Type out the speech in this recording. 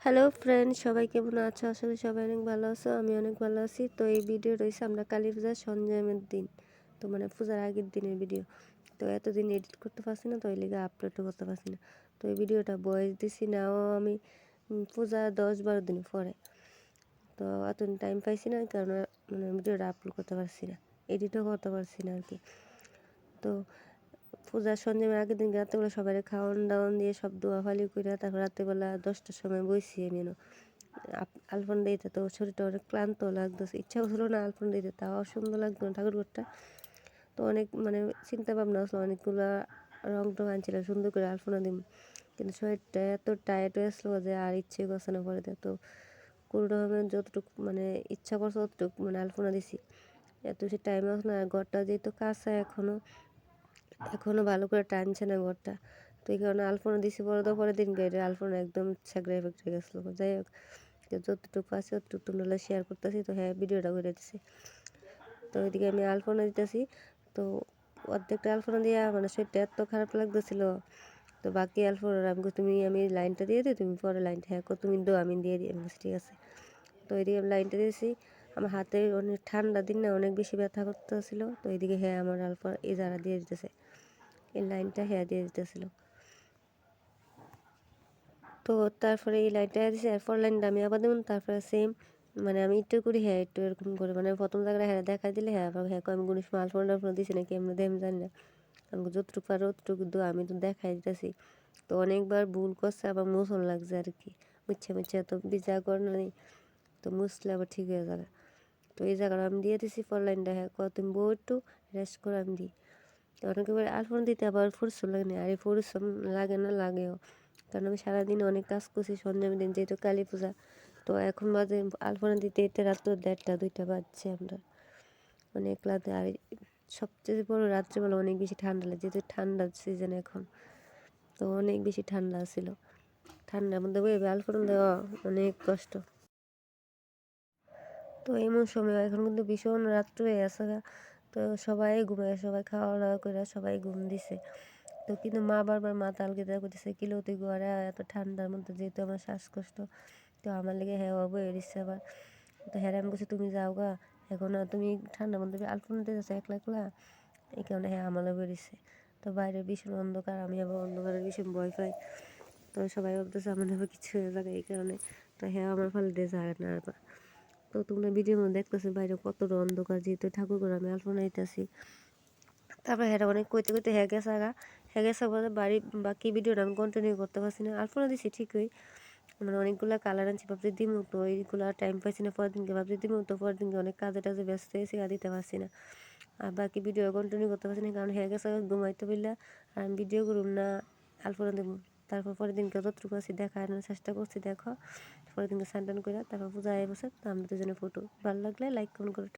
Hello friend, সবাই কেমন আছো? আসলে সবাই অনেক ভালো আছো, আমি অনেক ভালো আছি। তো এই ভিডিও রয়েছে আমরা কালী পূজার সঞ্জমের দিন, তো মানে পূজার আগের দিনের ভিডিও। তো এতদিন এডিট করতে পারছি না, তো এই লিগে আপলোডও করতে পারছি না। তো এই ভিডিওটা ভয়েস দিছি নাও আমি পূজা 10-12 দিন পরে। তো এতদিন টাইম পাইছি না, কারণ মানে ভিডিওটা আপলোড করতে পারছি না, এডিটও করতে পারছি না আর কি। তো পূজার সঞ্জমের আগের দিন রাত্রেবেলা সবাই খাওয়ান দাওয়ান দিয়ে সব দোয়াফালি করে তারপর রাত্রেবেলা 10টার সময় বইছি আমি আলপনা দিতে। তো শরীরটা অনেক ক্লান্ত লাগতেছে, ইচ্ছাও ছিল না আলপনা দিতে, তাও সুন্দর লাগতো না ঠাকুরঘরটা। তো অনেক মানে চিন্তা ভাবনা আসলো, অনেকগুলো রং টং আনছিলাম সুন্দর করে আলপনা দিম, কিন্তু শরীরটা এত টায়ার্ড হয়ে আসলো যে আর ইচ্ছে করছে না পরে। তো কোনো রকমের যতটুকু মানে ইচ্ছা করছে ততটুকু মানে আলপনা দিছি, এত বেশি টাইম আসলো না। আর ঘরটা যেহেতু কাঁচা এখনও ভালো করে টানছে না ঘরটা, তো এই কারণে আলপনা দিছি পরে। তো পরের দিন গাইডে আলপনা একদম ছেঁকড়ে ফেকড়ে গেছিলো। যাই হোক, তো যতটুকু আছে ততটুকু তোমরা শেয়ার করতেছি। তো হ্যাঁ, ভিডিওটা করে দিচ্ছি। তো ওইদিকে আমি আলপনা দিতেছি, তো অর্ধেকটা আলপনা দিয়া মানে শরীরটা এত খারাপ লাগতেছিল। তো বাকি আলপনা আমি লাইনটা দিয়ে দিই, তুমি পরে লাইনটা হ্যাঁ তুমি দো আমি দিয়ে দিই। আমি বলছি ঠিক আছে। তো এদিকে আমি লাইনটা দিয়েছি, আমার হাতে অনেক ঠান্ডা দিন না, অনেক বেশি ব্যথা করতেছিল। তো এদিকে হ্যাঁ আমার আলপনা এই যারা দিয়ে দিতেছে, এই লাইনটা হ্যাঁ দিয়ে দিতেছিল। তো তারপরে এই লাইনটা দিছে, এরপর লাইনটা আমি আবার দেবো। তারপরে সেম মানে আমি একটু করি হ্যাঁ একটু এরকম করে, মানে প্রথম জায়গায় হ্যাঁ দেখা দিলে হ্যাঁ আবার হ্যাঁ আমি কোনো সময় আলপনা টালপনা দিছি নাকি এমনি দেয় আমি জানি না। আমি যতটুকু পারো ততটুকু দো আমি তো দেখাই দিতেছি। তো অনেকবার ভুল করছে, আবার মোছন লাগছে আর কি, মুচ্ছে মুচ্ছে তো ভিজা কর নেই, তো মুছলে আবার ঠিক হয়ে যাবে। তো এই জায়গাটা আমি দিয়ে দিছি। পর লাইনটা হ্যাঁ তুমি বউ একটু রেস্ট করে আমি দিই। তো অনেকে বলে আলপনা দিতে আবার পরিশ্রম লাগে না, আর এই পরিশ্রম লাগে না, লাগেও। কারণ আমি সারাদিন অনেক কাজ করছি সঞ্জমের দিন যেহেতু কালী পূজা। তো এখন বাজে আলপনা দিতে এতে রাত 1:30-2টা বাজছে আমরা, অনেক রাতে। আর সবচেয়ে বড় রাত্রেবেলা অনেক বেশি ঠান্ডা লাগে, যেহেতু ঠান্ডার সিজন এখন, তো অনেক বেশি ঠান্ডা ছিল। ঠান্ডার মধ্যে বইবে আলপনা দেওয়া অনেক কষ্ট। তো এমন সময় এখন কিন্তু ভীষণ রাত্র হয়ে গেছে গা। তো সবাই ঘুমায়, সবাই খাওয়া দাওয়া করে সবাই ঘুম দিছে। তো কিন্তু মা বারবার মাথা আলগেদা করতেছে, কিলো তুই ঘরে এত ঠান্ডার মধ্যে, যেহেতু আমার শ্বাসকষ্ট। তো আমার লেগে হ্যাঁ বয়ে দিচ্ছে আবার। তো হ্যাঁ আমি বলছি তুমি যাও গা, এখন আর তুমি ঠান্ডার মধ্যে আলপনা দিতে যাচ্ছ একলা একলা, এই কারণে হ্যাঁ আমার বয়ে দিচ্ছে। তো বাইরে ভীষণ অন্ধকার, আমি আবার অন্ধকারের ভীষণ ভয় পাই। তো সবাই ভাবতেছে আমার আবার কিছু হয়ে যাবে এই কারণে। তো হ্যাঁ আমার ফলে দিয়ে যায় না আর। তো তোমরা ভিডিওর মধ্যে দেখতেছো বাইরে কতটা অন্ধকার, যেহেতু ঠাকুর করে আমি আলপনা দিতেছি। তারপর হ্যাঁ অনেক কইতে কইতে হ্যাঁ গেছে বলে বাড়ি বাকি ভিডিওটা আমি কন্টিনিউ করতে পারছি না। আলপনা দিছি ঠিকই, মানে অনেকগুলো কালার আনছি ভাবছি দিমু, তো ওইগুলো টাইম পাইছি না। পরের দিনকে ভাবছি দিমু, তো পরের দিনকে অনেক কাজে টাজে ব্যস্ত হয়েছি আর দিতে পারছি না। আর বাকি ভিডিও কন্টিনিউ করতে পারছি না, কারণ হয়ে গেছে ঘুমাইতে বললে। আর আমি ভিডিও করুম না, আলপনা দেবো। তারপর পরের দিনকে যতটুকু আছি দেখানোর চেষ্টা করছি, দেখো। পরের দিনকে স্নান টান করে তারপর পূজা হয়ে বসে। তো আমরা দুজনে ফটো ভালো লাগলে লাইক কমেন্ট করে।